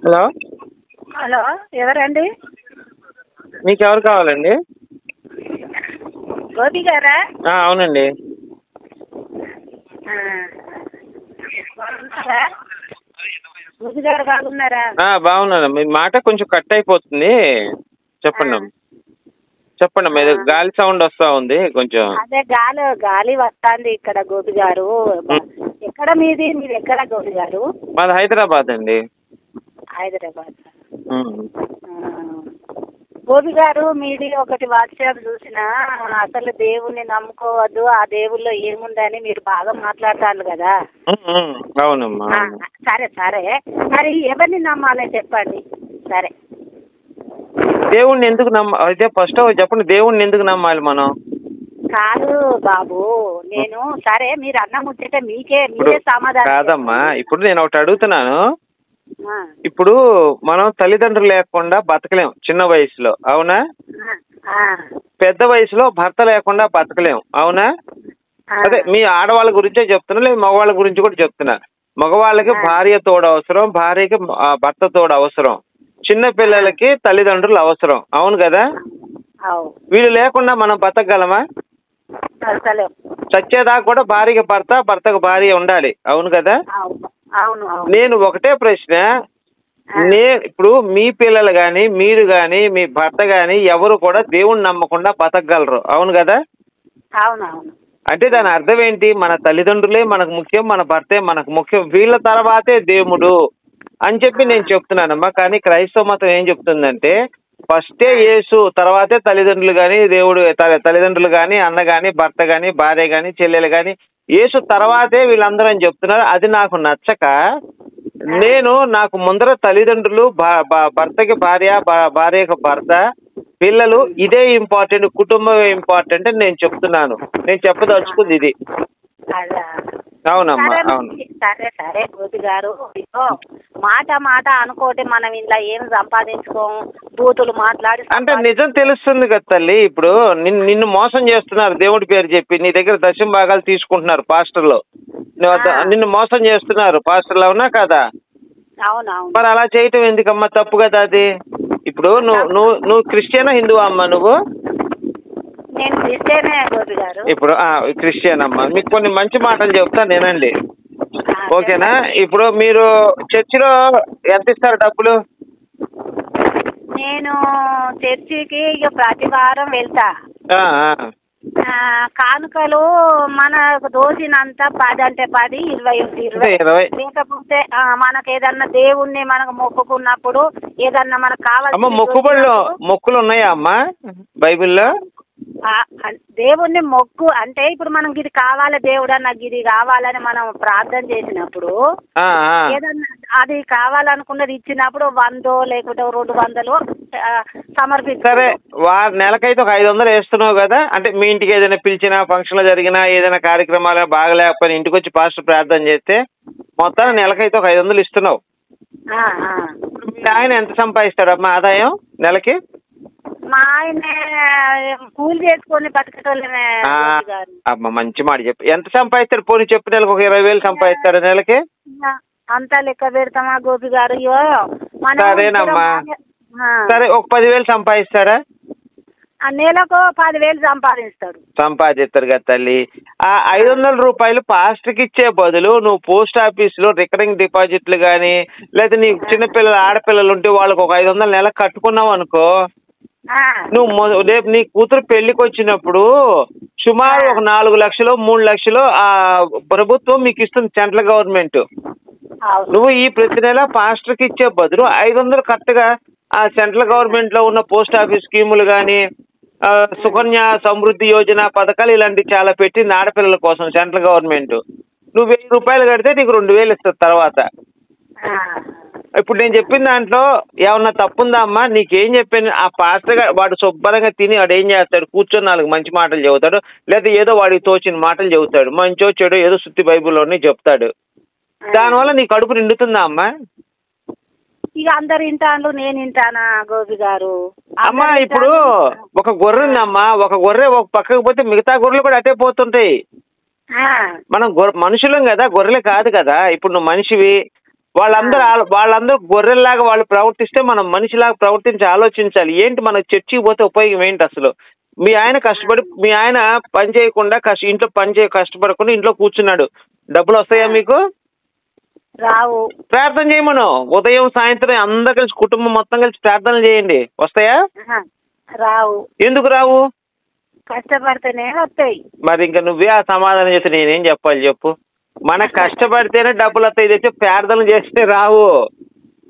Hello hello, ఎవరండి? మీకు ఎవరు కావాలండి? గోపి గారా? అవునండి. బాగున్నారా? గోపి గారు బాగున్నారా? బాగున్నాను. మీ మాట కొంచెం కట్ అయిపోతుంది. చెప్పండి చెప్పండి. మీరు గాలి సౌండ్ వస్తా ఉంది కొంచెం. అదే గాలి వస్తుంది ఇక్కడ. గోపి గారు ఎక్కడ మీది ఎక్కడ గోపి గారు? మాది హైదరాబాద్ అండి. హైదరాబాద్. గోపి గారు, మీది ఒకటి వాట్సాప్ చూసిన, అసలు దేవుణ్ణి నమ్ముకోవద్దు, ఆ దేవుల్లో ఏముందని మీరు బాగా మాట్లాడతారు కదా. అవునమ్మా. సరే మరి ఎవరిని నమ్మాలి చెప్పండి. సరే, దేవుణ్ణి ఎందుకు అయితే ఫస్ట్ చెప్పండి, దేవుణ్ణి ఎందుకు నమ్మాలి మనం? కాదు బాబు, నేను సరే మీరు అన్న ముచ్చట మీరే సమాధానం కాదమ్మా. ఇప్పుడు నేను ఒకటి అడుగుతున్నాను. ఇప్పుడు మనం తల్లిదండ్రులు లేకుండా బతకలేం చిన్న వయసులో, అవునా? పెద్ద వయసులో భర్త లేకుండా బతకలేం, అవునా? అదే మీ ఆడవాళ్ళ గురించే చెప్తున్నా, లేదు మగవాళ్ళ గురించి కూడా చెప్తున్నా. మగవాళ్ళకి భార్య తోడు అవసరం, భార్యకి భర్త తోడు అవసరం, చిన్న పిల్లలకి తల్లిదండ్రులు అవసరం, అవును కదా? వీళ్ళు లేకుండా మనం బతకగలమా? చచ్చేదాకా కూడా భార్యకి భర్త, భర్తకు భార్య ఉండాలి, అవును కదా? నేను ఒకటే ప్రశ్న, ఇప్పుడు మీ పిల్లలు గాని, మీరు గాని, మీ భర్త గాని ఎవరు కూడా దేవుణ్ణి నమ్మకుండా బతకగలరు, అవును కదా? అంటే దాని అర్థం ఏంటి? మన తల్లిదండ్రులే మనకు ముఖ్యం, మన భర్తే మనకు ముఖ్యం, వీళ్ళ తర్వాతే దేవుడు అని చెప్పి నేను చెప్తున్నానమ్మా. కానీ క్రైస్తవ మతం ఏం చెప్తుందంటే ఫస్టే యేసు, తర్వాతే తల్లిదండ్రులు కానీ, దేవుడు తల్లిదండ్రులు కానీ, అన్న కానీ, భర్త కానీ, భార్య కానీ, చెల్లెలు కానీ, యేసు తర్వాతే వీళ్ళందరూ అని చెప్తున్నారు. అది నాకు నచ్చక నాకు ముందర తల్లిదండ్రులు, భర్తకి భార్య, భార్యకి భర్త, పిల్లలు, ఇదే ఇంపార్టెంట్, కుటుంబం ఇంపార్టెంట్ అని నేను చెప్తున్నాను. నేను చెప్పదలుచుకుంది ఇది. అవునమ్మా, అవును. సరే గోపి గారు, మాట అనుకోటి మనం ఇలా ఏం సంపాదించుకోము, బూతులు మాట్లాడి అంటే నిజం తెలుస్తుంది కదా తల్లి. ఇప్పుడు నిన్ను మోసం చేస్తున్నారు, దేవుడి పేరు చెప్పి నీ దగ్గర దశమ భాగాలు తీసుకుంటున్నారు పాస్టర్లు, నిన్ను మోసం చేస్తున్నారు పాస్టర్లు, అవునా కదా? అవునవును. మరి అలా చేయటం ఎందుకమ్మా? తప్పు కదా అది. ఇప్పుడు నువ్వు క్రిస్టియనా, హిందువా అమ్మా నువ్వు? నేను క్రిస్టియనే గోపి గారు. ఇప్పుడు క్రిస్టియన్ అమ్మా, మీకు కొన్ని మంచి మాటలు చెప్తాను నేనండి, ఓకేనా? ఇప్పుడు మీరు చర్చిలో ఎంత ఇస్తారు డబ్బులు? నేను చర్చికి ఇక ప్రతి వారం వెళ్తా. కానుకలు మన దోచినంత 10 అంటే 10, 20 లేకపోతే మనకు ఏదన్నా దేవుణ్ణి మనకు మొక్కుకున్నప్పుడు ఏదన్నా మనకు కావాల్సిన మొక్కులు ఉన్నాయా అమ్మా బైబిల్లో? దేవుణ్ణి మొక్కు అంటే ఇప్పుడు మనం ఇది కావాలి దేవుడా, నాకు ఇది కావాలని మనం ప్రార్థన చేసినప్పుడు ఏదన్నా అది కావాలనుకున్నది ఇచ్చినప్పుడు 100 లేకపోతే 200 సమర్పిస్తారు. సరే, నెలకైతే ఒక 500 వేస్తున్నావు కదా. అంటే మీ ఇంటికి ఏదైనా పిలిచినా, ఫంక్షన్లో జరిగినా, ఏదైనా కార్యక్రమాలు బాగలేకపోయినా ఇంటికి వచ్చి పాస్టర్ ప్రార్థన చేస్తే మొత్తాన్ని నెలకైతే ఒక 500 ఇస్తున్నావు. ఆయన ఎంత సంపాదిస్తాడమ్మా ఆదాయం నెలకి? మా ఆయన కూలి చేసుకొని బతకటోళ్ళమే. అమ్మ మంచి మాట చెప్పు. ఎంత సంపాదిస్తాడు? పోనీ చెప్పు, నెలకు ఒక 20,000 సంపాదిస్తాడు నెలకి? అంతా లెక్క పెడతామా గోపి గారు? సరేనమ్మా, సరే ఒక 10,000 సంపాదిస్తాడా? నెలకు 10,000 సంపాదిస్తాడు కదా తల్లి. ఆ 500 రూపాయలు పాస్టర్కి ఇచ్చే బదులు నువ్వు పోస్ట్ ఆఫీస్ లో రికరింగ్ డిపాజిట్లు గానీ, లేదా నీ చిన్నపిల్లలు ఆడపిల్లలు ఉంటే వాళ్ళకి ఒక 500 నెలకు కట్టుకున్నావు అనుకో, నువ్వు రేపు నీ కూతురు పెళ్లికి వచ్చినప్పుడు సుమారు ఒక 4 లక్షలు 3 లక్షలు ఆ ప్రభుత్వం మీకు ఇస్తుంది, సెంట్రల్ గవర్నమెంట్. నువ్వు ఈ ప్రతి నెల పాస్టర్కి ఇచ్చే బదులు 500 కరెక్ట్గా ఆ సెంట్రల్ గవర్నమెంట్ లో ఉన్న పోస్ట్ ఆఫీస్ స్కీములు కానీ, సుకన్య సమృద్ధి యోజన పథకాలు ఇలాంటివి చాలా పెట్టింది ఆడపిల్లల కోసం సెంట్రల్ గవర్నమెంట్. నువ్వు 1000 రూపాయలు కడితే నీకు 2,000 ఇస్తుంది తర్వాత. ఇప్పుడు నేను చెప్పిన దాంట్లో ఏమన్నా తప్పుందా అమ్మా? నీకేం చెప్పాను? ఆ పాస్టర్ వాడు శుభ్రంగా తిని వాడు ఏం చేస్తాడు? కూర్చొని 4 మంచి మాటలు చెబుతాడు, లేదా ఏదో వాడికి తోచిన మాటలు చెబుతాడు, మంచో చెడు ఏదో శుద్ధి బైబిల్లోనే చెప్తాడు. దానివల్ల నీ కడుపు నిండుతుందా అమ్మా? ఇక అందరు వింటాను, నేను వింటానా గోపి గారు? అమ్మా ఇప్పుడు ఒక గొర్రె ఉందమ్మా, ఒక గొర్రె ఒక పక్కకు పోతే మిగతా గొర్రెలు కూడా అటే పోతుంటాయి. మనం మనుషులం కదా, గొర్రెలే కాదు కదా. ఇప్పుడు నువ్వు మనిషివి, వాళ్ళందరూ గొర్రెల్లాగా వాళ్ళు ప్రవర్తిస్తే మనం మనిషిలాగా ప్రవర్తించి ఆలోచించాలి. ఏంటి మన చర్చికి పోతే ఉపయోగం ఏంటి అసలు? మీ ఆయన పని చేయకుండా ఇంట్లో కష్టపడకుండా ఇంట్లో కూర్చున్నాడు, డబ్బులు వస్తాయా మీకు? రావు. ప్రార్థన చేయమను. ఉదయం సాయంత్రం అందరు కలిసి కుటుంబం మొత్తం కలిసి ప్రార్థనలు చేయండి, వస్తాయా? రావు. ఎందుకు రావు? కష్టపడితేనే వస్తాయి. మరి ఇంకా నువ్వే ఆ సమాధానం చేస్తే నేనేం చెప్పాలి చెప్పు? మనకు కష్టపడితేనే డబ్బులు వస్తాయి, తెచ్చి ప్రార్థనలు చేస్తే రావు.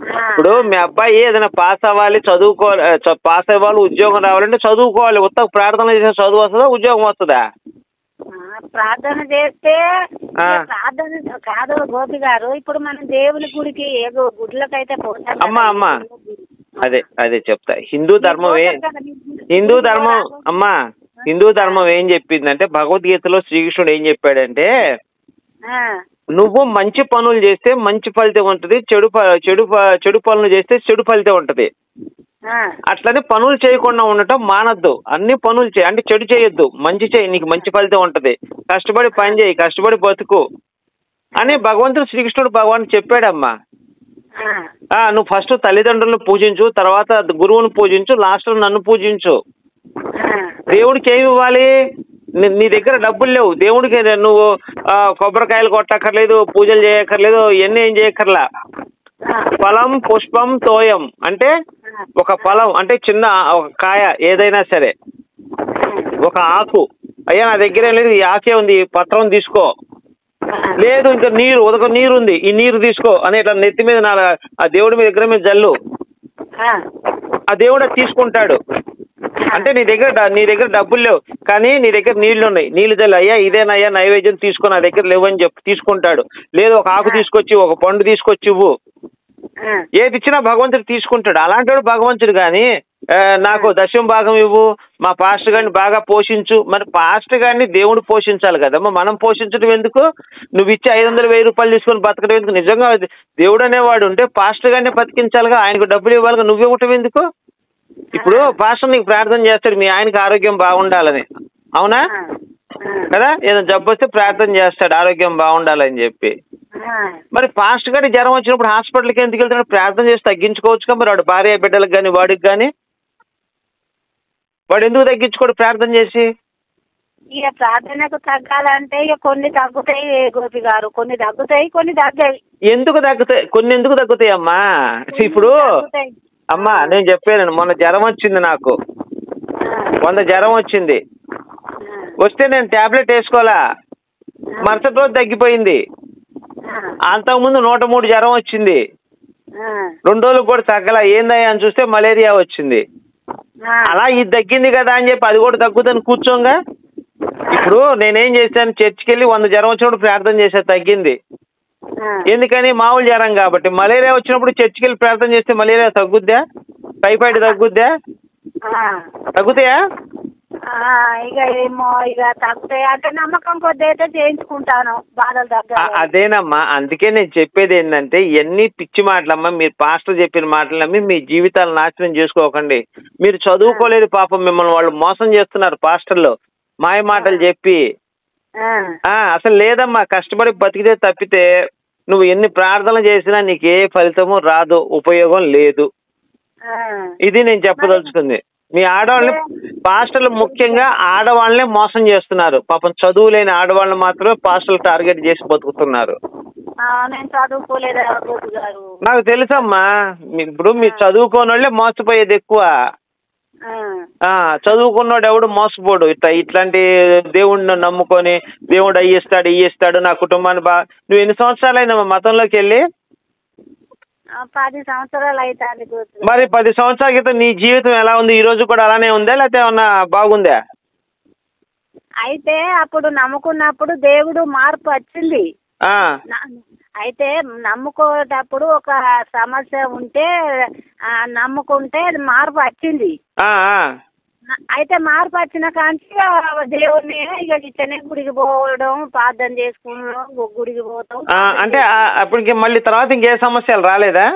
ఇప్పుడు మీ అబ్బాయి ఏదైనా పాస్ అవ్వాలి, పాస్ అవ్వాలి, ఉద్యోగం రావాలంటే చదువుకోవాలి. ఉత్తర ప్రార్థన చేసిన చదువు వస్తుందా, ఉద్యోగం వస్తుందా? ప్రార్థన చేస్తే ప్రార్థన కాదు గోపి గారు. ఇప్పుడు మనం దేవుని గుడికి గుడ్లకైతే పోతాం. అమ్మా అదే చెప్తా. హిందూ ధర్మం ఏం చెప్పిందంటే, భగవద్గీతలో శ్రీకృష్ణుడు ఏం చెప్పాడంటే, నువ్వు మంచి పనులు చేస్తే మంచి ఫలితం ఉంటది, చెడు పనులు చేస్తే చెడు ఫలితం ఉంటది. అట్లనే పనులు చేయకుండా ఉండటం మానద్దు. అన్ని పనులు చేయి, అంటే చెడు చేయొద్దు, మంచి చేయి, నీకు మంచి ఫలితం ఉంటది. కష్టపడి పని చేయి, కష్టపడి బతుకు అని భగవంతుడు శ్రీకృష్ణుడు చెప్పాడమ్మా. నువ్వు ఫస్ట్ తల్లిదండ్రులను పూజించు, తర్వాత గురువును పూజించు, లాస్ట్ లో నన్ను పూజించు. దేవుడికి ఏమి ఇవ్వాలి? నీ దగ్గర డబ్బులు లేవు, దేవుడికి నువ్వు కొబ్బరికాయలు కొట్టక్కర్లేదు, పూజలు చేయక్కర్లేదు, ఇవన్నీ ఏం చేయక్కర్లా. ఫలం పుష్పం తోయం అంటే ఒక ఫలం అంటే చిన్న ఒక కాయ ఏదైనా సరే, ఒక ఆకు. అయ్యా నా దగ్గర ఏం లేదు, ఈ ఆకే ఉంది, ఈ పత్రం తీసుకో. లేదు ఇంకా నీరు ఉంది, ఈ నీరు తీసుకో అని ఇట్లా నెత్తి మీద ఆ దేవుడి మీద దగ్గర మీద జల్లు, ఆ దేవుడు తీసుకుంటాడు. అంటే నీ దగ్గర డబ్బులు లేవు కానీ నీ దగ్గర నీళ్లు ఉన్నాయి, నీళ్లు జల్లు, అయ్యా ఇదేనయ్యా నైవేద్యం తీసుకో, నా దగ్గర లేవని చెప్పి తీసుకుంటాడు. లేదు ఒక ఆకు తీసుకొచ్చి, ఒక పండు తీసుకొచ్చి ఇవ్వు, ఏది ఇచ్చినా భగవంతుడు తీసుకుంటాడు. అలాంటి భగవంతుడు కానీ నాకు దశమ భాగం ఇవ్వు, మా పాస్టర్ గారిని బాగా పోషించు. మరి పాస్టర్ గారిని దేవుడు పోషించాలి కదమ్మా, మనం పోషించడం ఎందుకు? నువ్వు ఇచ్చి 500-1000 రూపాయలు తీసుకొని బతకడం ఎందుకు? నిజంగా దేవుడు అనేవాడు ఉంటే పాస్టర్ గారిని బతికించాలిగా, ఆయనకు డబ్బులు ఇవ్వాలిగా, నువ్వు ఇవ్వటం ఎందుకు? ఇప్పుడు పాస్టర్ నీకు ప్రార్థన చేస్తాడు మీ ఆయనకి ఆరోగ్యం బాగుండాలని, అవునా కదా? ఏదైనా జబ్బు వస్తే ప్రార్థన చేస్తాడు ఆరోగ్యం బాగుండాలని చెప్పి. మరి పాస్టర్ గారికి జ్వరం వచ్చినప్పుడు హాస్పిటల్కి ఎందుకు వెళ్తున్నాడు? ప్రార్థన చేసి తగ్గించుకోవచ్చుగా. మరి వాడు భార్య బిడ్డలకు కానీ వాడికి కానీ వాడు ఎందుకు తగ్గించుకోడు ప్రార్థన చేసి? ఇక ప్రార్థనకు తగ్గాలంటే ఇక కొన్ని తగ్గుతాయి గోపి గారు, కొన్ని తగ్గుతాయి, కొన్ని తగ్గాయి. ఎందుకు తగ్గుతాయి? కొన్ని ఎందుకు తగ్గుతాయి అమ్మా? ఇప్పుడు అమ్మా నేను చెప్పాను, మొన్న జ్వరం వచ్చింది నాకు, 100 జ్వరం వచ్చింది. వస్తే నేను టాబ్లెట్ వేసుకోవాలా, మరుసటి రోజు తగ్గిపోయింది. అంతకుముందు 103 జ్వరం వచ్చింది, 2 రోజులకు కూడా తగ్గలా. ఏందయ్యా అని చూస్తే మలేరియా వచ్చింది. అలా ఇది తగ్గింది కదా అని చెప్పి అది కూడా తగ్గుదని కూర్చోంగా. ఇప్పుడు నేనేం చేశాను, చర్చికి వెళ్ళి 100 జ్వరం వచ్చినప్పుడు ప్రార్థన చేసా, తగ్గింది. ఎందుకని? మామూలు జ్వరం కాబట్టి. మలేరియా వచ్చినప్పుడు చర్చికి వెళ్ళి ప్రార్థన చేస్తే మలేరియా తగ్గుద్దా? టైఫాయిడ్ తగ్గుద్దా? తగ్గుతాయా? ఇక ఏమో ఇక తగ్గుతాయి అంటే నమ్మకం కొద్ది అయితే చేయించుకుంటాను, బాధలు తగ్గ. అదేనమ్మా, అందుకే నేను చెప్పేది ఏంటంటే, ఇవన్నీ పిచ్చి మాటలమ్మా. మీరు పాస్టర్ చెప్పిన మాటలు నమ్మి మీ జీవితాలు నాశనం చేసుకోకండి. మీరు చదువుకోలేదు పాపం, మిమ్మల్ని వాళ్ళు మోసం చేస్తున్నారు పాస్టర్లు, మాయ మాటలు చెప్పి. అసలు లేదమ్మా, కష్టపడి బతికితే తప్పితే నువ్వు ఎన్ని ప్రార్థనలు చేసినా నీకు ఏ ఫలితము రాదు, ఉపయోగం లేదు. ఇది నేను చెప్పదలుచుకుంది. మీ ఆడవాళ్ళని పాస్టర్లు ముఖ్యంగా ఆడవాళ్ళనే మోసం చేస్తున్నారు. పాపం చదువు లేని ఆడవాళ్ళని మాత్రమే పాస్టర్లు టార్గెట్ చేసి బతుకుతున్నారు. నాకు తెలుసమ్మా, ఇప్పుడు మీరు చదువుకోని వాళ్ళే మోసపోయేది ఎక్కువ. చదువుకున్నాడు ఎవడు మోసపోడు. ఇట్లాంటి దేవుడిని నమ్ముకొని దేవుడు ఇయ్యిస్తాడు నా కుటుంబాన్ని నువ్వు ఎన్ని సంవత్సరాలు అయినా మతంలోకి వెళ్ళి? 10 సంవత్సరాలు అవుతుంది. మరి 10 సంవత్సరాల క్రితం నీ జీవితం ఎలా ఉంది? ఈ రోజు కూడా అలానే ఉందా, లేకపోతే ఏమన్నా బాగుందా? అయితే అప్పుడు నమ్ముకున్నప్పుడు దేవుడు మార్పు వచ్చింది. అయితే నమ్ముకోటప్పుడు ఒక సమస్య ఉంటే నమ్ముకుంటే మార్పు వచ్చింది. అయితే మార్పు వచ్చిన కాంచి దేవుడిని ఇక ఇచ్చనే గుడికి పోవడం, ప్రార్థన చేసుకున్నాం, గుడికి పోతాం. అంటే అప్పటికి మళ్ళీ తర్వాత ఇంకే సమస్యలు రాలేదా?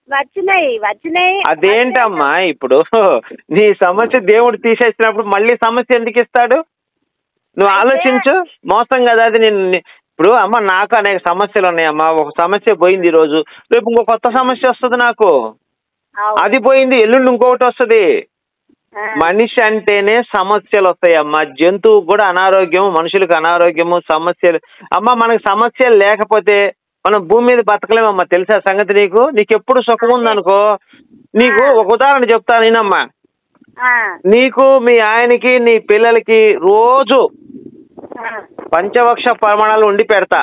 వచ్చినాయి. అదేంటమ్మా, ఇప్పుడు నీ సమస్య దేవుడు తీసేసినప్పుడు మళ్ళీ సమస్య ఎందుకు ఇస్తాడు? నువ్వు ఆలోచించు. మోసం కదా అది. ఇప్పుడు అమ్మ నాకు అనేక సమస్యలు ఉన్నాయమ్మా. ఒక సమస్య పోయింది ఈ రోజు, రేపు ఇంకో కొత్త సమస్య వస్తుంది నాకు. అది పోయింది, ఎల్లుండి ఇంకొకటి వస్తుంది. మనిషి అంటేనే సమస్యలు వస్తాయమ్మా. జంతువు కూడా అనారోగ్యము, మనుషులకు అనారోగ్యము, సమస్యలు. అమ్మ మనకు సమస్యలు లేకపోతే మనం భూమి మీద బతకలేమమ్మా, తెలుసా సంగతి నీకు? నీకు ఎప్పుడు సుఖం ఉందనుకో, నీకు ఒక ఉదాహరణ చెప్తాను నేనమ్మా. నీకు, మీ ఆయనకి, నీ పిల్లలకి రోజు పంచవక్ష ప్రమాణాలు వండి పెడతా.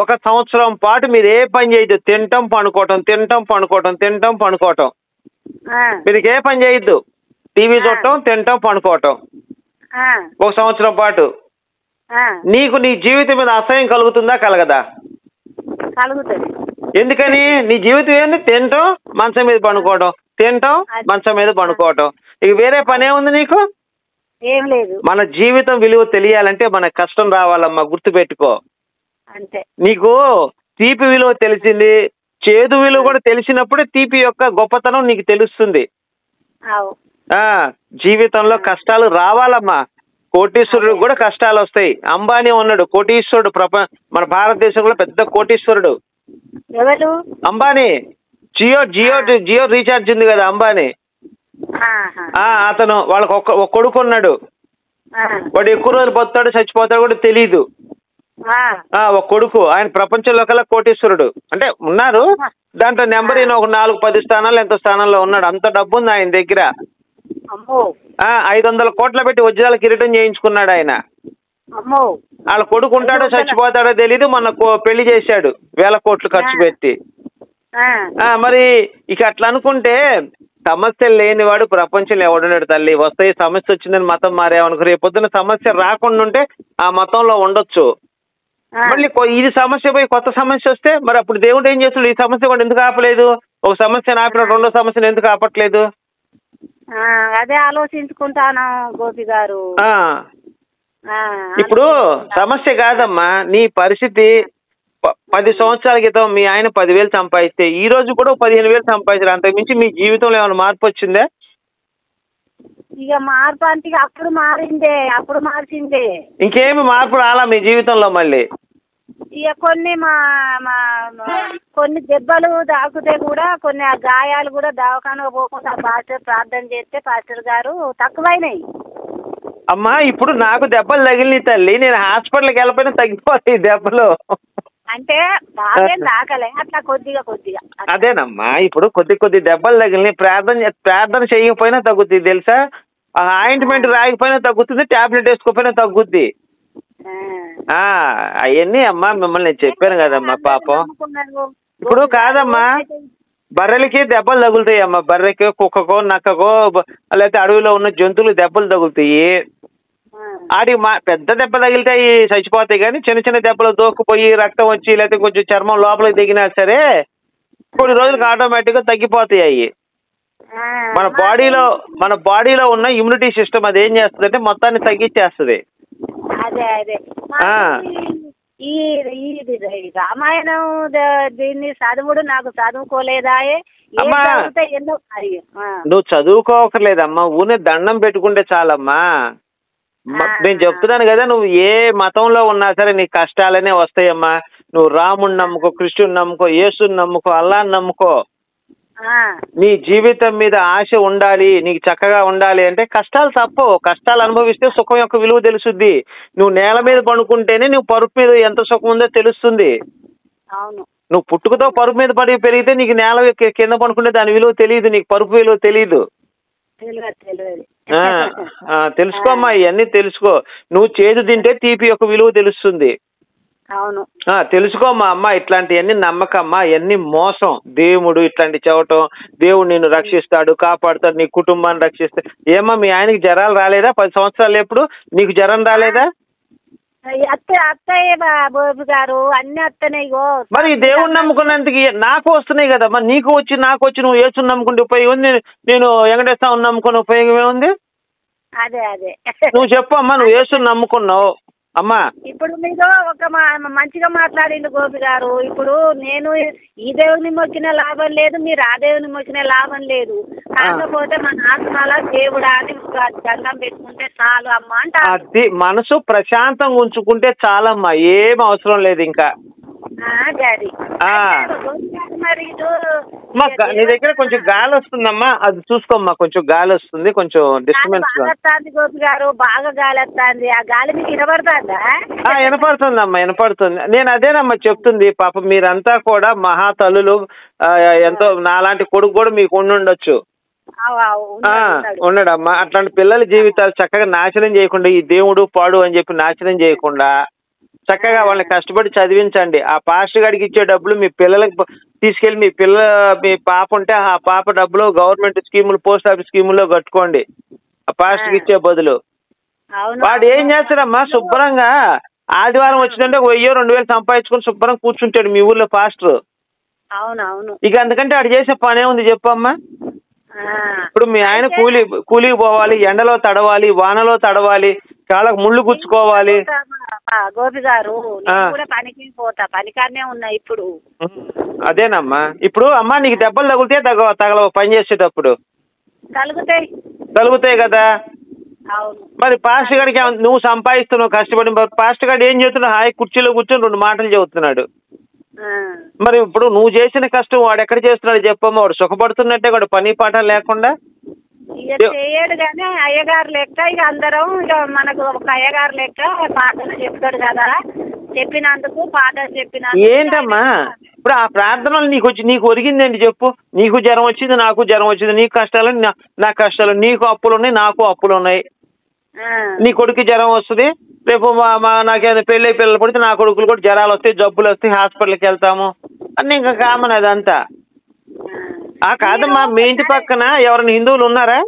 1 సంవత్సరం పాటు మీరు ఏ పని చేయొద్దు, తినటం పండుకోవటం, తినటం పండుకోవటం, తినటం పండుకోవటం. మీరు ఏ పని చేయొద్దు, టీవీ చూడటం, తినటం పండుకోవటం 1 సంవత్సరం పాటు. నీకు నీ జీవితం మీద అసహ్యం కలుగుతుందా, కలగదా? కలుగుతుంది. ఎందుకని? నీ జీవితం ఏంది? తినటం, మంచం మీద పండుకోవటం, తినటం, మంచం మీద పండుకోవటం. ఇక వేరే పని ఏముంది నీకు? ఏం లేదు. మన జీవితం విలువ తెలియాలంటే మనకు కష్టం రావాలమ్మా, గుర్తుపెట్టుకో. అంతే. నీకు తీపి విలువ తెలిసింది, చేదు విలువ కూడా తెలిసినప్పుడే తీపి యొక్క గొప్పతనం నీకు తెలుస్తుంది. జీవితంలో కష్టాలు రావాలమ్మా. కోటీశ్వరుడు కూడా కష్టాలు వస్తాయి. అంబానీ ఉన్నాడు, కోటీశ్వరుడు, మన భారతదేశంలో పెద్ద కోటీశ్వరుడు. ఎవరు? అంబానీ. జియో రీఛార్జ్ ఉంది కదా, అంబానీ. అతను వాళ్ళకి ఒక కొడుకు ఉన్నాడు. వాడు ఎక్కువ రోజులు బతాడు చచ్చిపోతాడు కూడా తెలీదు. ఒక కొడుకు. ఆయన ప్రపంచంలో కల్లా కోటీశ్వరుడు. అంటే ఉన్నారు, దాంట్లో నెంబర్ ఈయన ఒక 4-10 స్థానాల్లో ఎంతో స్థానంలో ఉన్నాడు. అంత డబ్బు ఉంది ఆయన దగ్గర. 500 కోట్ల పెట్టి వజ్రాల కిరీటం చేయించుకున్నాడు ఆయన. వాళ్ళ కొడుకు ఉంటాడో చచ్చిపోతాడో తెలీదు. మొన్న పెళ్లి చేశాడు 1000 కోట్లు ఖర్చు పెట్టి. మరి ఇక అట్లా అనుకుంటే సమస్యలు లేనివాడు ప్రపంచంలో ఎవడున్నాడు తల్లి? వస్తాయి, సమస్య వచ్చిందని మతం మారేవనుకో, రేపు పొద్దున సమస్య రాకుండా ఉంటే ఆ మతంలో ఉండొచ్చు. మళ్ళీ ఇది సమస్య పోయి కొత్త సమస్య వస్తే మరి అప్పుడు దేవుడు ఏం చేస్తాడు? ఈ సమస్య కూడా ఎందుకు ఆపలేదు? ఒక సమస్యను ఆపిన రెండో సమస్యను ఎందుకు ఆపట్లేదు? అదే ఆలోచించుకుంటాను గోపి గారు. ఇప్పుడు సమస్య కాదమ్మా, నీ పరిస్థితి 10 సంవత్సరాల క్రితం మీ ఆయన 10,000 సంపాదిస్తే ఈ రోజు కూడా 15,000 సంపాదించారు. అంతకుమించి మీ జీవితంలో ఏమైనా మార్పు వచ్చిందే? ఇక మార్పు అంటే అప్పుడు మారిందే, అప్పుడు మార్చిందే. ఇంకేమి మార్పు రాలా మీ జీవితంలో మళ్ళీ? ఇక కొన్ని దెబ్బలు తాకుతే కూడా, కొన్ని గాయాలు కూడా దవాఖానకు పోకుండా పాస్టర్ ప్రార్థన చేస్తే పాస్టర్ గారు తక్కువైనాయి. అమ్మా ఇప్పుడు నాకు దెబ్బలు తగిలినాయి తల్లి, నేను హాస్పిటల్కి వెళ్ళిపోయినా తగ్గిపోతాయి దెబ్బలు. అంటే బాగా తాకలే, అట్లా కొద్దిగా. అదేనమ్మా, ఇప్పుడు కొద్ది దెబ్బలు తగిలినాయి. ప్రార్థన చేయకపోయినా తగ్గుతుంది తెలుసా? ఆయింట్మెంట్ రాయకపోయినా తగ్గుతుంది, టాబ్లెట్ వేసుకోకపోయినా తగ్గుద్ది. అవన్నీ అమ్మా మిమ్మల్ని నేను చెప్పాను కదమ్మా పాపం. ఇప్పుడు కాదమ్మా, బర్రెలకి దెబ్బలు తగులుతాయి అమ్మా. బర్రెకి, కుక్కకో, నక్కకో, లేకపోతే అడవిలో ఉన్న జంతువులు దెబ్బలు తగులుతాయి. ఆడికి పెద్ద దెబ్బ తగిలితాయి, చచ్చిపోతాయి. కానీ చిన్న చిన్న దెబ్బలు దోక్కుపోయి రక్తం వచ్చి లేకపోతే కొంచెం చర్మం లోపలికి దిగినా సరే కొన్ని రోజులకు ఆటోమేటిక్గా తగ్గిపోతాయి అవి. మన బాడీలో ఉన్న ఇమ్యూనిటీ సిస్టమ్ అది ఏం చేస్తుంది అంటే మొత్తాన్ని తగ్గించేస్తుంది. ఈ రామాయణం దీన్ని చదువుడు నాకు చదువుకోలేదా? నువ్వు చదువుకోకర్లేదమ్మా, ఊనే దండం పెట్టుకుంటే చాలమ్మా. నేను చెప్తున్నాను కదా, నువ్వు ఏ మతంలో ఉన్నా సరే నీకు కష్టాలనే వస్తాయమ్మా. నువ్వు రాముడిని నమ్ముకో, కృష్ణుని నమ్ముకో, యేసుని నమ్ముకో, అల్లాని నమ్ముకో. నీ జీవితం మీద ఆశ ఉండాలి, నీకు చక్కగా ఉండాలి అంటే కష్టాలు తప్పవు. కష్టాలు అనుభవిస్తే సుఖం యొక్క విలువ తెలుస్తుంది. నువ్వు నేల మీద పడుకుంటేనే నువ్వు పరుపు మీద ఎంత సుఖం ఉందో తెలుస్తుంది. నువ్వు పుట్టుకతో పరుపు మీద పడి పెరిగితే నీకు నేల కింద పడుకుంటే దాని విలువ తెలియదు, నీకు పరుపు విలువ తెలియదు. తెలుసుకోమ్మా, ఇవన్నీ తెలుసుకో. నువ్వు చేదు తింటే తీపి యొక్క విలువ తెలుస్తుంది. తెలుసుకోమ్మా. అమ్మ ఇట్లాంటివన్నీ నమ్మకమ్మా, ఇవన్నీ మోసం. దేవుడు ఇట్లాంటి చెప్పటం, దేవుడు నిన్ను రక్షిస్తాడు, కాపాడుతాడు, నీ కుటుంబాన్ని రక్షిస్తాడు. ఏమా మీ ఆయనకి జ్వరాలు రాలేదా 10 సంవత్సరాలు? ఎప్పుడు నీకు జ్వరం రాలేదా? మరి దేవుడు నమ్ముకున్నందుకు నాకు వస్తున్నాయి కదా, మరి నీకు వచ్చి నాకు వచ్చి నువ్వు యేసుని నమ్ముకుంటే ఉపయోగం ఉంది, నేను వెంకటేశ్వర నమ్ముకున్న ఉపయోగం ఏముంది? నువ్వు చెప్పమ్మా, నువ్వు యేసుని నమ్ముకున్నావు, అమ్మా ఇప్పుడు మీరు ఒక మంచిగా మాట్లాడిండు గోపి గారు. ఇప్పుడు నేను ఈ దేవుని మొక్కిన లాభం లేదు, మీరు ఆ దేవుని మొక్కిన లాభం లేదు. కాకపోతే మన ఆత్మల దేవుడా అని దండం పెట్టుకుంటే చాలు అమ్మా అంట. అది మనసు ప్రశాంతంగా ఉంచుకుంటే చాలమ్మా, ఏం అవసరం లేదు ఇంకా. మరి నీ దగ్గర కొంచెం గాలి వస్తుందమ్మా, అది చూసుకోమ్మా. కొంచెం గాలి వస్తుంది, కొంచెం డిస్టర్బెన్స్. గోపి గారు బాగా గాలి వస్తుంది. ఆ గాలి మీకు వినపడుతుందా? వినపడుతుందమ్మా, వినపడుతుంది. నేను అదేనమ్మా చెప్తుంది. పాప మీరంతా కూడా మహా తల్లులు, ఎంతో నాలాంటి కొడుకు కూడా మీకు ఉండుండొచ్చు. ఉండడమ్మా. అట్లాంటి పిల్లల జీవితాలు చక్కగా నాశనం చేయకుండా, ఈ దేవుడు పాడు అని చెప్పి నాశనం చేయకుండా చక్కగా వాళ్ళని కష్టపడి చదివించండి. ఆ పాస్టర్ గారికి ఇచ్చే డబ్బులు మీ పిల్లలకు తీసుకెళ్లి మీ పాప ఉంటే ఆ పాప డబ్బులు గవర్నమెంట్ స్కీములు, పోస్ట్ ఆఫీస్ స్కీముల్లో కట్టుకోండి. ఆ పాస్టర్కి ఇచ్చే బదులు. వాడు ఏం చేస్తాడమ్మా, శుభ్రంగా ఆదివారం వచ్చిందంటే 1000-2000 సంపాదించుకొని శుభ్రంగా కూర్చుంటాడు మీ ఊర్లో పాస్టర్. ఇక అందుకంటే వాడు చేసే పనే ఉంది చెప్పమ్మా. ఇప్పుడు మీ ఆయన కూలికి పోవాలి, ఎండలో తడవాలి, వానలో తడవాలి, కాళ్ళకు ముళ్ళు గుచ్చుకోవాలి. గోపి గారు పనికి పోతా, పనికానే ఉన్నా ఇప్పుడు. అదేనమ్మా. ఇప్పుడు అమ్మా నీకు దెబ్బలు తగిలితే తగలవు పని చేసేటప్పుడు? తగులుతాయి కదా. మరి పాస్టర్ గారికి నువ్వు సంపాదిస్తున్నావు కష్టపడి, పాస్టర్ గారు ఏం చేస్తున్నావు? హాయి కుర్చీలో కూర్చొని 2 మాటలు చెబుతున్నాడు. మరి ఇప్పుడు నువ్వు చేసిన కష్టం వాడు ఎక్కడ చేస్తున్నాడు చెప్పమ్మా? వాడు సుఖపడుతున్నట్టే వాడు పని పాట లేకుండా చేయడు. కానీ అయ్యగారు లెక్క ఇక అందరం ఇక మనకు ఒక అయ్యగారు లెక్క పాటలు చెప్తాడు కదా, చెప్పినందుకు పాటలు చెప్పినందుకు. ఏంటమ్మా ఇప్పుడు ఆ ప్రార్థనలు నీకు ఒరిగిందండి చెప్పు. నీకు జ్వరం వచ్చింది, నాకు జ్వరం వచ్చింది, నీకు కష్టాలు నాకు కష్టాలు, నీకు అప్పులు ఉన్నాయి, నాకు అప్పులు ఉన్నాయి. నీ కొడుకు జ్వరం వస్తుంది, రేపు నాకేమైనా పెళ్ళి పిల్లలు పడితే నా కొడుకులు కూడా జ్వరాలు వస్తాయి, జబ్బులు వస్తాయి, హాస్పిటల్కి వెళ్తాము అని ఇంకా కామన్ అదంతా. కాదమ్మా, మీ ఇంటి పక్కన ఎవరైనా హిందువులు ఉన్నారా?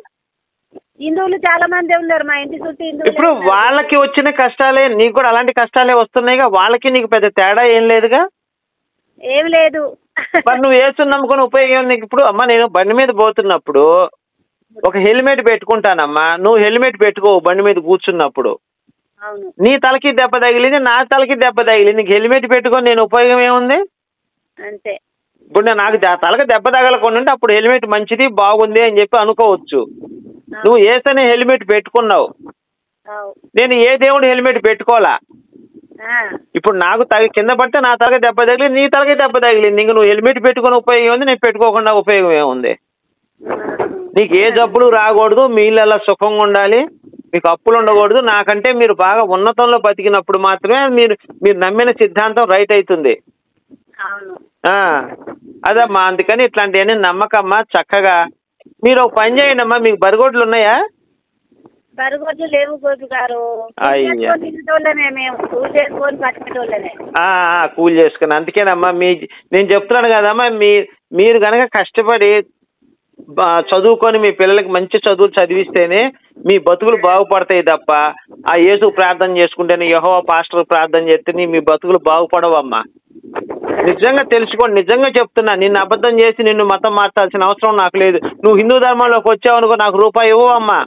హిందువులు చాలా మంది ఉన్నారు మా ఇంటి చుట్టూ. ఇప్పుడు వాళ్ళకి వచ్చిన కష్టాలే నీకు కూడా అలాంటి కష్టాలే వస్తున్నాయిగా. వాళ్ళకి నీకు పెద్ద తేడా ఏం లేదుగా. ఏం లేదు. మరి నువ్వు వేస్తున్న నమ్ముకొని ఉపయోగం నీకు. ఇప్పుడు అమ్మా నేను బండి మీద పోతున్నప్పుడు ఒక హెల్మెట్ పెట్టుకుంటానమ్మా, నువ్వు హెల్మెట్ పెట్టుకో బండి మీద కూర్చున్నప్పుడు. నీ తలకి దెబ్బ తగిలింది, నా తలకి దెబ్బ తగిలింది, నీకు హెల్మెట్ పెట్టుకొని నేను ఉపయోగం ఏముంది? అంతే. ఇప్పుడు నాకు తలకి దెబ్బ తగలకుండా అప్పుడు హెల్మెట్ మంచిది బాగుంది అని చెప్పి అనుకోవచ్చు. నువ్వు ఏసనే హెల్మెట్ పెట్టుకున్నావు, నేను ఏ దేవుడు హెల్మెట్ పెట్టుకోవాలా. ఇప్పుడు నాకు కింద పడితే నా తలకి దెబ్బ తగిలింది, నీ తలకి దెబ్బ తగిలింది. ఇంక నువ్వు హెల్మెట్ పెట్టుకుని ఉపయోగం ఉంది, నేను పెట్టుకోకుండా ఉపయోగం ఏముంది? నీకు ఏ జబ్బులు రాకూడదు, మీ ఇళ్ళ సుఖంగా ఉండాలి, మీకు అప్పులు ఉండకూడదు. నాకంటే మీరు బాగా ఉన్నతంలో బతికినప్పుడు మాత్రమే మీరు నమ్మిన సిద్ధాంతం రైట్ అవుతుంది. అదమ్మా, అందుకని ఇట్లాంటివన్నీ నమ్మకమ్మా. చక్కగా మీరు ఒక పని చేయండి అమ్మా. మీకు బరిగొడ్లు ఉన్నాయా? బరిగొడ్లు లేవు గోపి గారు. కూలి చేసుకుని. అందుకేనమ్మా నేను చెప్తున్నాను కదమ్మా, మీరు కనుక కష్టపడి చదువుకొని మీ పిల్లలకి మంచి చదువులు చదివిస్తేనే మీ బతుకులు బాగుపడతాయి తప్ప ఆ యేసు ప్రార్థన చేసుకుంటేనే, యెహోవా పాస్టర్ ప్రార్థన చేస్తేనే మీ బతుకులు బాగుపడవమ్మా. నిజంగా తెలుసుకోండి, నిజంగా చెప్తున్నా. నిన్ను అబద్ధం చేసి నిన్ను మతం మార్చాల్సిన అవసరం నాకు లేదు. నువ్వు హిందూ ధర్మంలోకి వచ్చావనుకో నాకు రూపాయి ఇవ్వమ్మా.